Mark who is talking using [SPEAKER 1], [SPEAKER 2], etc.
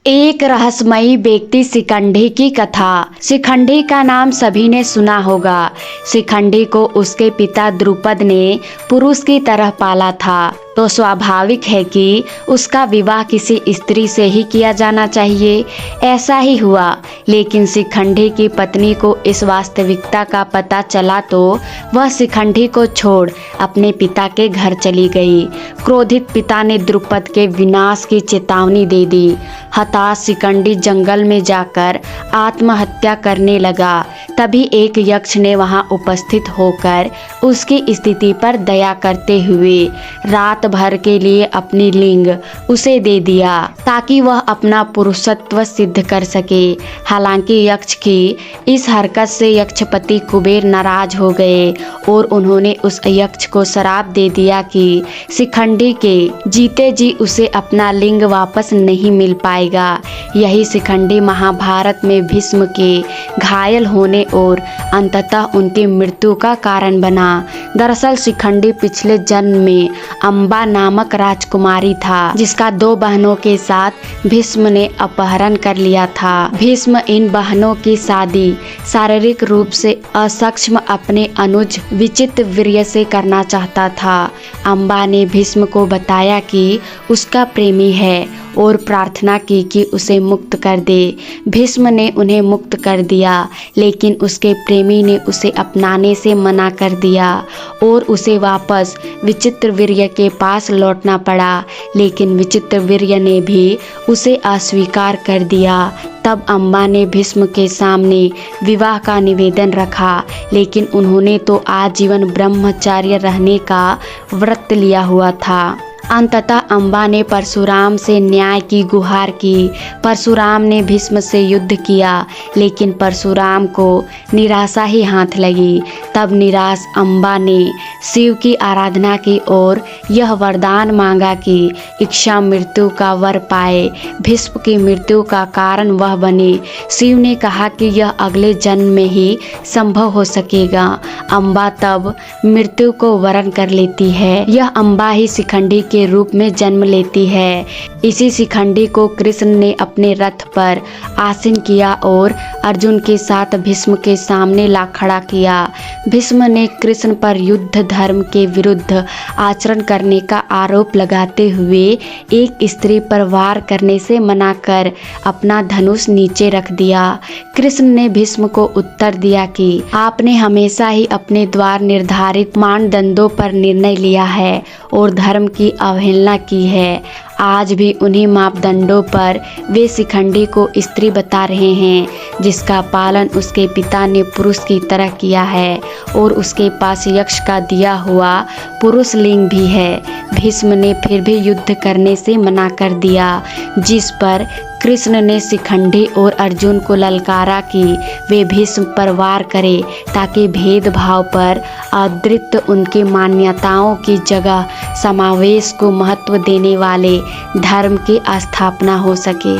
[SPEAKER 1] एक रहस्यमयी व्यक्ति शिखंडी की कथा। शिखंडी का नाम सभी ने सुना होगा। शिखंडी को उसके पिता द्रुपद ने पुरुष की तरह पाला था, तो स्वाभाविक है कि उसका विवाह किसी स्त्री से ही किया जाना चाहिए। ऐसा ही हुआ, लेकिन शिखंडी की पत्नी को इस वास्तविकता का पता चला तो वह शिखंडी को छोड़ अपने पिता के घर चली गई। क्रोधित पिता ने द्रुपद के विनाश की चेतावनी दे दी। हताश शिखंडी जंगल में जाकर आत्महत्या करने लगा। तभी एक यक्ष ने वहां उपस्थित होकर उसकी स्थिति पर दया करते हुए रात भर के लिए अपनी लिंग उसे दे दिया, ताकि वह अपना पुरुषत्व सिद्ध कर सके। हालांकि यक्ष की इस हरकत से यक्षपति कुबेर नाराज हो गए और उन्होंने उस यक्ष को श्राप दे दिया कि शिखंडी के जीते जी उसे अपना लिंग वापस नहीं मिल पाएगा। यही शिखंडी महाभारत में भीष्म के घायल होने और अंततः उनकी मृत्यु का कारण बना। दरअसल शिखंडी पिछले जन्म में अम्बा नामक राजकुमारी था, जिसका 2 बहनों के साथ भीष्म ने अपहरण कर लिया था। भीष्म इन बहनों की शादी शारीरिक रूप से असक्षम अपने अनुज विचित्रवीर्य से करना चाहता था। अम्बा ने भीष्म को बताया कि उसका प्रेमी है और प्रार्थना की कि उसे मुक्त कर दे। भीष्म ने उन्हें मुक्त कर दिया, लेकिन उसके प्रेमी ने उसे अपनाने से मना कर दिया और उसे वापस विचित्रवीर्य के पास लौटना पड़ा। लेकिन विचित्रवीर्य ने भी उसे अस्वीकार कर दिया। तब अम्बा ने भीष्म के सामने विवाह का निवेदन रखा, लेकिन उन्होंने तो आजीवन ब्रह्मचार्य रहने का व्रत लिया हुआ था। अंततः अम्बा ने परशुराम से न्याय की गुहार की। परशुराम ने भीष्म से युद्ध किया, लेकिन परशुराम को निराशा ही हाथ लगी। तब निराश अम्बा ने शिव की आराधना की और यह वरदान मांगा कि इच्छा मृत्यु का वर पाए, भीष्म की मृत्यु का कारण वह बने। शिव ने कहा कि यह अगले जन्म में ही संभव हो सकेगा। अम्बा तब मृत्यु को वरण कर लेती है। यह अम्बा ही शिखंडी के रूप में जन्म लेती है। इसी शिखंडी को कृष्ण ने अपने रथ पर आसीन किया और अर्जुन के साथ भीष्म के सामने ला खड़ा किया। भीष्म ने कृष्ण पर युद्ध धर्म के विरुद्ध आचरण करने का आरोप लगाते हुए एक स्त्री पर वार करने से मना कर अपना धनुष नीचे रख दिया। कृष्ण ने भीष्म को उत्तर दिया कि आपने हमेशा ही अपने द्वारा निर्धारित मानदंडों पर निर्णय लिया है और धर्म की अवहेलना की है। आज भी उन्हीं मापदंडों पर वे शिखंडी को स्त्री बता रहे हैं, जिसका पालन उसके पिता ने पुरुष की तरह किया है और उसके पास यक्ष का दिया हुआ पुरुष लिंग भी है। भीष्म ने फिर भी युद्ध करने से मना कर दिया, जिस पर कृष्ण ने शिखंडी और अर्जुन को ललकारा कि वे भीष्म पर वार करें, ताकि भेदभाव पर आधारित उनकी मान्यताओं की जगह समावेश को महत्व देने वाले धर्म की स्थापना हो सके।